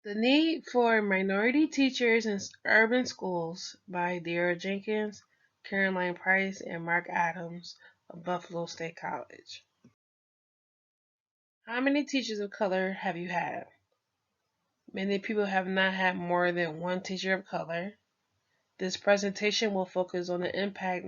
The Need for Minority Teachers in Urban Schools by Dara Jenkins, Caroline Price, and Mark Adams of Buffalo State College. How many teachers of color have you had? Many people have not had more than one teacher of color. This presentation will focus on the impact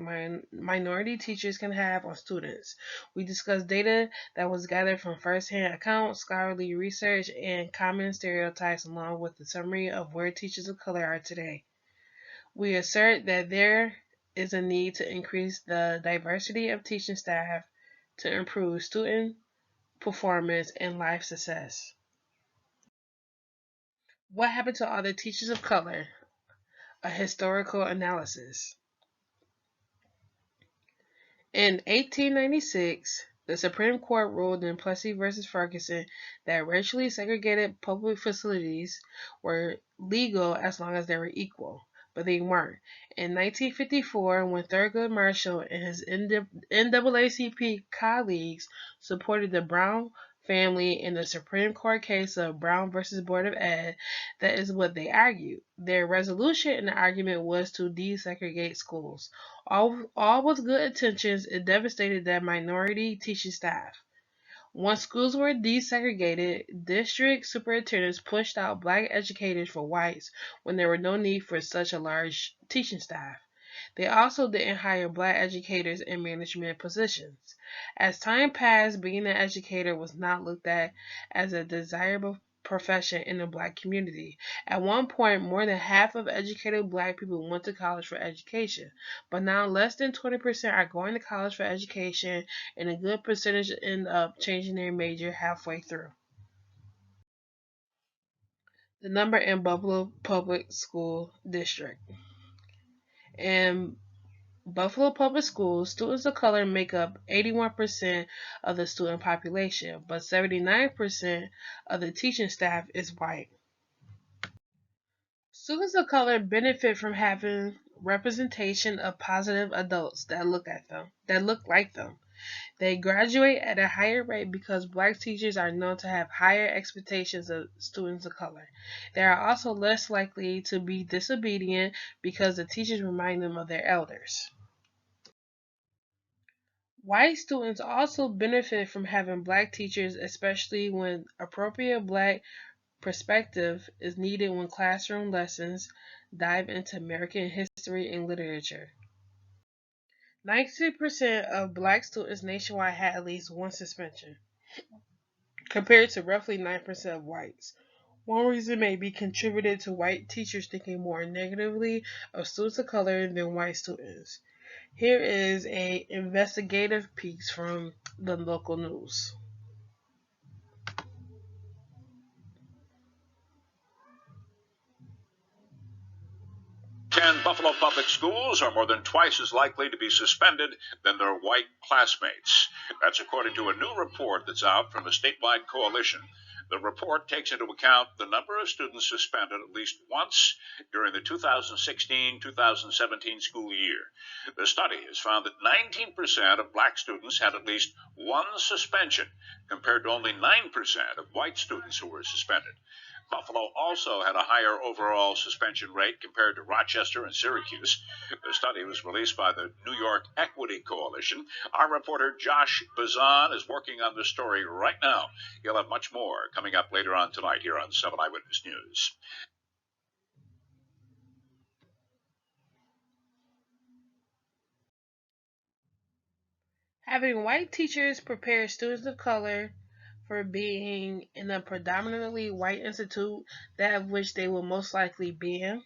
minority teachers can have on students. We discuss data that was gathered from first-hand accounts, scholarly research, and common stereotypes, along with a summary of where teachers of color are today. We assert that there is a need to increase the diversity of teaching staff to improve student performance and life success. What happened to all the teachers of color? A historical analysis. In 1896, the Supreme Court ruled in Plessy v. Ferguson that racially segregated public facilities were legal as long as they were equal, but they weren't. In 1954, when Thurgood Marshall and his NAACP colleagues supported the Brown family in the Supreme Court case of Brown v. Board of Ed, that is what they argued. Their resolution in the argument was to desegregate schools. All with good intentions, it devastated that minority teaching staff. Once schools were desegregated, district superintendents pushed out black educators for whites when there were no need for such a large teaching staff. They also didn't hire black educators in management positions. As time passed, being an educator was not looked at as a desirable profession in the black community. At one point, more than half of educated black people went to college for education, but now less than 20% are going to college for education, and a good percentage end up changing their major halfway through. The number in Buffalo Public School District. In Buffalo Public Schools, students of color make up 81% of the student population, but 79% of the teaching staff is white. Students of color benefit from having representation of positive adults that look like them. They graduate at a higher rate because black teachers are known to have higher expectations of students of color. They are also less likely to be disobedient because the teachers remind them of their elders. White students also benefit from having black teachers, especially when appropriate black perspective is needed when classroom lessons dive into American history and literature. 90% of black students nationwide had at least one suspension, compared to roughly 9% of whites. One reason may be contributed to white teachers thinking more negatively of students of color than white students. Here is a investigative piece from the local news. Buffalo public schools are more than twice as likely to be suspended than their white classmates. That's according to a new report that's out from a statewide coalition. The report takes into account the number of students suspended at least once during the 2016-2017 school year. The study has found that 19% of black students had at least one suspension, compared to only 9% of white students who were suspended. Buffalo also had a higher overall suspension rate compared to Rochester and Syracuse. The study was released by the New York Equity Coalition. Our reporter Josh Bazan is working on the story right now. He'll have much more coming up later on tonight here on 7 Eyewitness News. Having white teachers prepare students of color for being in a predominantly white institute, that of which they will most likely be in.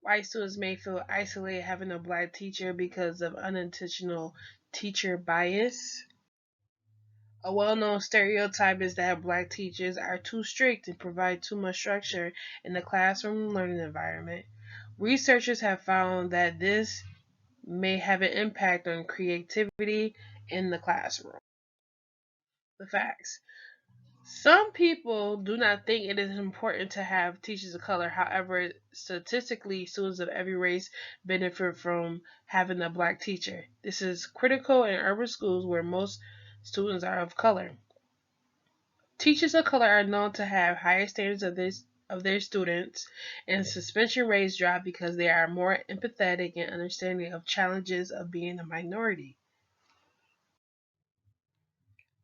White students may feel isolated having a black teacher because of unintentional teacher bias. A well-known stereotype is that black teachers are too strict and provide too much structure in the classroom learning environment. Researchers have found that this may have an impact on creativity in the classroom. The facts. Some people do not think it is important to have teachers of color. However, statistically, students of every race benefit from having a black teacher. This is critical in urban schools where most students are of color. Teachers of color are known to have higher standards of their students, and suspension rates drop because they are more empathetic and understanding of challenges of being a minority.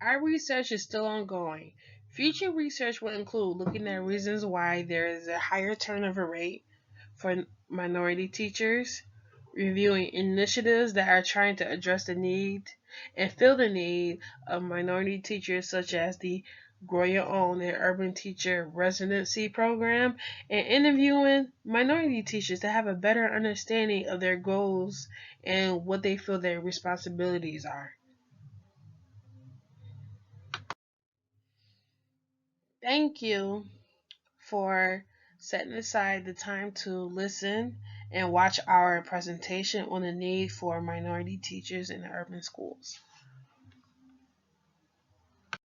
Our research is still ongoing. Future research will include looking at reasons why there is a higher turnover rate for minority teachers, reviewing initiatives that are trying to address the need and fill the need of minority teachers, such as the Grow Your Own and Urban Teacher Residency Program, and interviewing minority teachers to have a better understanding of their goals and what they feel their responsibilities are. Thank you for setting aside the time to listen and watch our presentation on the need for minority teachers in the urban schools.